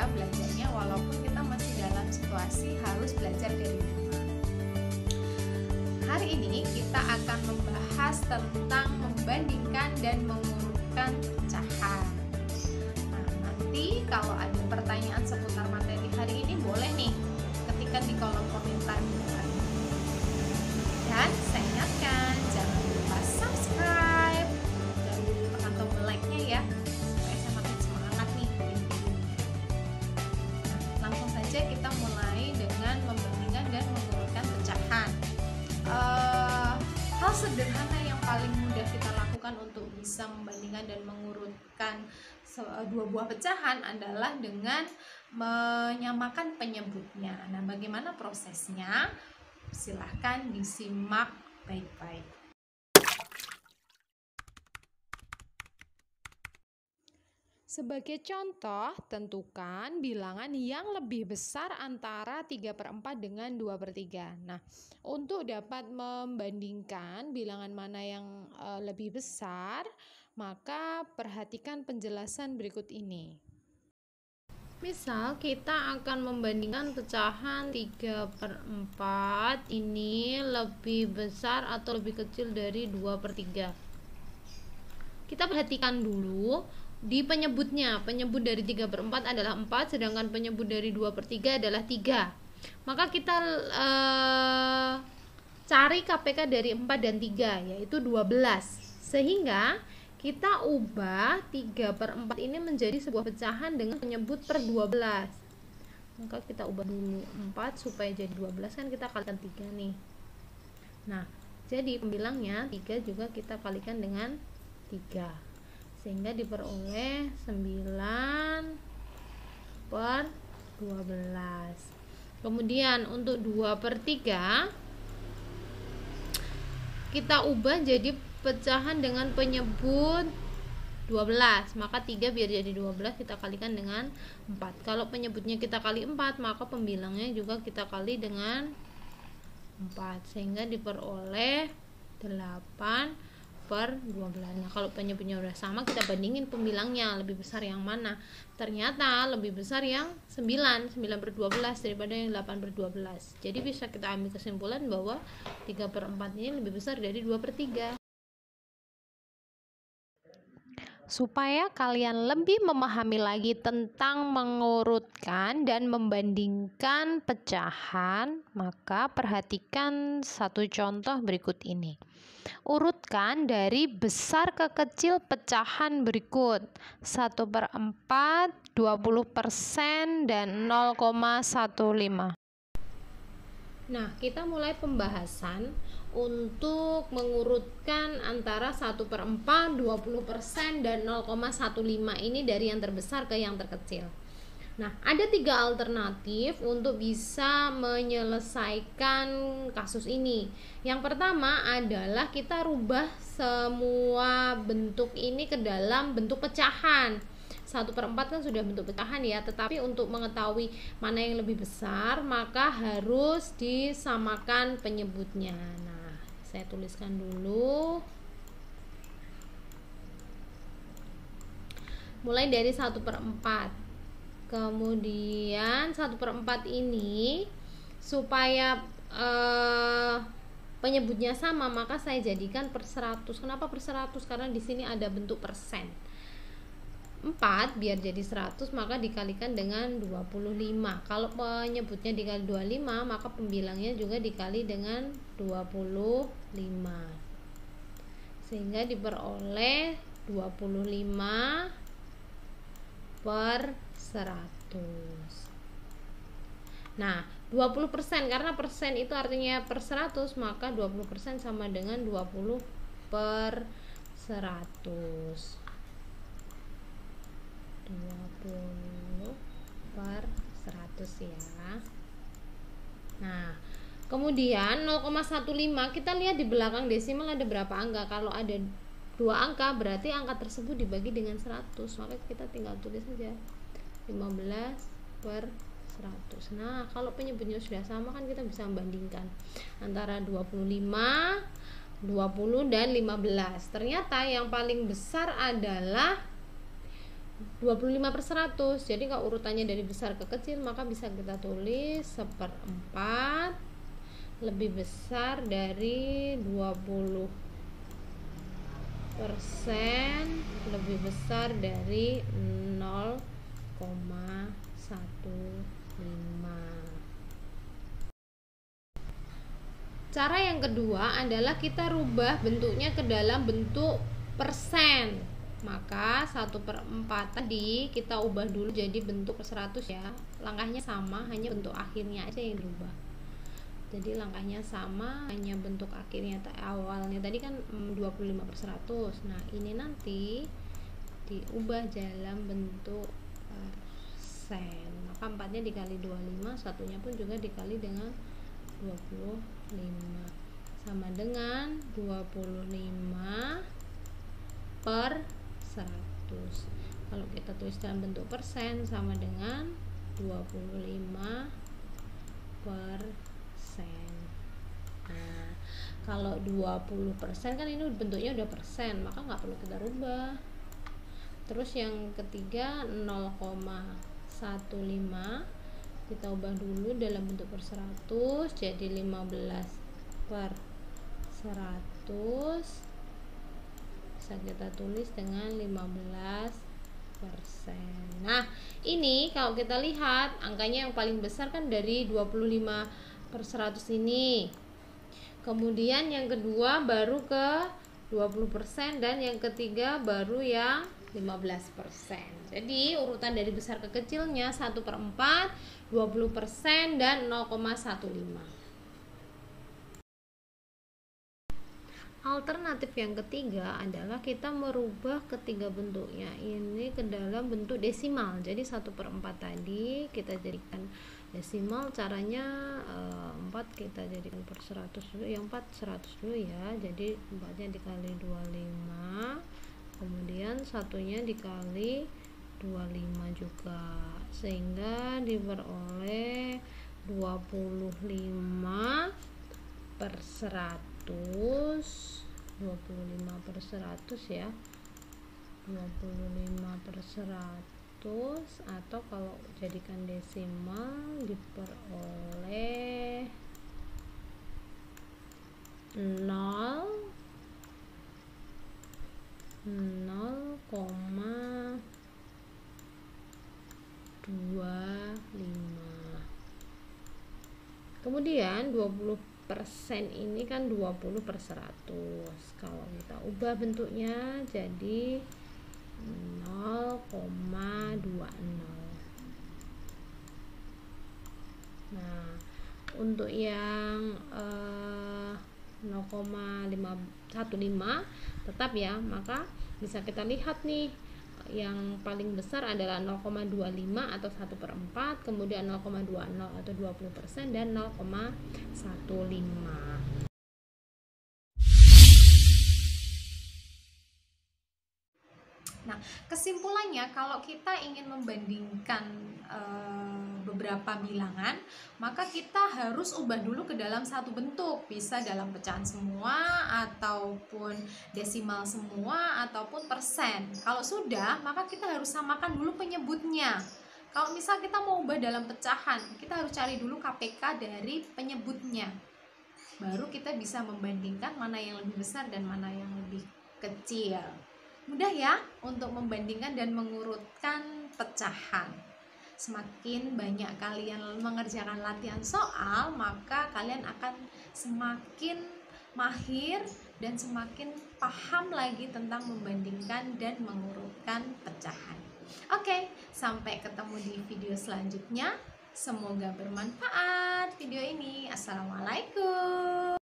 ya belajarnya, walaupun kita masih dalam situasi harus belajar dari rumah. Hari ini kita akan membahas tentang membandingkan dan mengurutkan pecahan. Nah, nanti kalau ada pertanyaan seputar materi hari ini boleh nih ketikkan di kolom komentar di bawah. Dan saya ingatkan jangan lupa subscribe dan tekan tombol like-nya ya, supaya saya makin semangat nih. Nah, langsung saja kita mulai dengan membandingkan dan mengurutkan pecahan. Hal sederhana yang paling mudah kita lakukan untuk bisa membandingkan dan mengurutkan dua buah pecahan adalah dengan menyamakan penyebutnya. Nah, bagaimana prosesnya? Silahkan disimak baik-baik. Sebagai contoh, tentukan bilangan yang lebih besar antara 3/4 dengan 2/3. Nah, untuk dapat membandingkan bilangan mana yang lebih besar, maka perhatikan penjelasan berikut ini. Misal kita akan membandingkan pecahan 3/4 ini lebih besar atau lebih kecil dari 2/3. Kita perhatikan dulu di penyebutnya. Penyebut dari 3/4 adalah 4, sedangkan penyebut dari 2/3 adalah 3. Maka kita cari KPK dari 4 dan 3, yaitu 12. Sehingga kita ubah 3/4 ini menjadi sebuah pecahan dengan penyebut per 12. Maka kita ubah dulu 4 supaya jadi 12, kan kita kalikan 3 nih. Nah, jadi pembilangnya 3 juga kita kalikan dengan 3, sehingga diperoleh 9/12. Kemudian untuk 2/3 kita ubah jadi pecahan dengan penyebut 12, maka 3 biar jadi 12 kita kalikan dengan 4. Kalau penyebutnya kita kali 4, maka pembilangnya juga kita kali dengan 4, sehingga diperoleh 8/12. Nah, kalau penyebutnya udah sama, kita bandingin pembilangnya lebih besar yang mana. Ternyata lebih besar yang 9/12 daripada yang 8/12. Jadi bisa kita ambil kesimpulan bahwa 3/4 ini lebih besar dari 2/3. Supaya kalian lebih memahami lagi tentang mengurutkan dan membandingkan pecahan, maka perhatikan satu contoh berikut ini. Urutkan dari besar ke kecil pecahan berikut: 1/4, 20%, dan 0,15. Nah, kita mulai pembahasan untuk mengurutkan antara 1/4, 20%, dan 0,15 ini dari yang terbesar ke yang terkecil. Nah, ada 3 alternatif untuk bisa menyelesaikan kasus ini. Yang pertama adalah kita rubah semua bentuk ini ke dalam bentuk pecahan. 1/4 kan sudah bentuk pecahan ya, tetapi untuk mengetahui mana yang lebih besar, maka harus disamakan penyebutnya. Nah, saya tuliskan dulu. Mulai dari 1/4. Kemudian 1/4 ini supaya penyebutnya sama, maka saya jadikan per 100. Kenapa per 100? Karena di sini ada bentuk persen. 4 biar jadi 100, maka dikalikan dengan 25. Kalau penyebutnya dikali 25, maka pembilangnya juga dikali dengan 25, sehingga diperoleh 25/100. Nah, 20%, karena persen itu artinya per 100, maka 20% sama dengan 20/100. 20/100 ya. Nah, kemudian 0,15 kita lihat di belakang desimal ada berapa angka. Kalau ada 2 angka berarti angka tersebut dibagi dengan 100, maka kita tinggal tulis saja 15/100. Nah, kalau penyebutnya sudah sama kan kita bisa membandingkan antara 25, 20 dan 15. Ternyata yang paling besar adalah 25/100. Jadi kalau urutannya dari besar ke kecil, maka bisa kita tulis 1/4 lebih besar dari 20% lebih besar dari 0,15. Cara yang kedua adalah kita rubah bentuknya ke dalam bentuk persen. Maka 1/4 tadi kita ubah dulu jadi bentuk 100 ya. Langkahnya sama, hanya bentuk akhirnya aja yang dirubah. Jadi langkahnya sama, hanya bentuk akhirnya. Awalnya tadi kan 25/100. Nah ini nanti diubah dalam bentuk persen. Maka 4-nya dikali 25, satunya pun juga dikali dengan 25 sama dengan 25/100. Kalau kita tulis dalam bentuk persen sama dengan 25%. Nah, kalau 20% kan ini bentuknya udah persen, maka nggak perlu kita rubah. Terus yang ketiga 0,15 kita ubah dulu dalam bentuk per 100 jadi 15/100, bisa kita tulis dengan 15%. Nah ini kalau kita lihat angkanya yang paling besar kan dari 25/100 ini, kemudian yang kedua baru ke 20% dan yang ketiga baru yang 15%. Jadi urutan dari besar ke kecilnya 1/4, 20%, dan 0,15. Alternatif yang ketiga adalah kita merubah ketiga bentuknya ini ke dalam bentuk desimal. Jadi 1/4 tadi kita jadikan desimal. Caranya 4 kita jadikan per 100 dulu, yang 4 100 dulu ya. Jadi 4-nya dikali 25, kemudian satunya dikali 25 juga, sehingga diperoleh 25/100. 25/100 ya, 25/100, atau kalau jadikan desimal diperoleh 0,25. Kemudian 20% ini kan 20/100. Kalau kita ubah bentuknya jadi 0,20. Nah, untuk yang 0,15 tetap ya, maka bisa kita lihat nih yang paling besar adalah 0,25 atau 1/4, kemudian 0,20 atau 20%, dan 0,15. Nah, kesimpulannya kalau kita ingin membandingkan beberapa bilangan, maka kita harus ubah dulu ke dalam satu bentuk, bisa dalam pecahan semua, ataupun desimal semua, ataupun persen. Kalau sudah, maka kita harus samakan dulu penyebutnya. Kalau misal kita mau ubah dalam pecahan, kita harus cari dulu KPK dari penyebutnya. Baru kita bisa membandingkan mana yang lebih besar dan mana yang lebih kecil. Mudah ya untuk membandingkan dan mengurutkan pecahan. Semakin banyak kalian mengerjakan latihan soal, maka kalian akan semakin mahir dan semakin paham lagi tentang membandingkan dan mengurutkan pecahan. Oke, sampai ketemu di video selanjutnya. Semoga bermanfaat video ini. Assalamualaikum.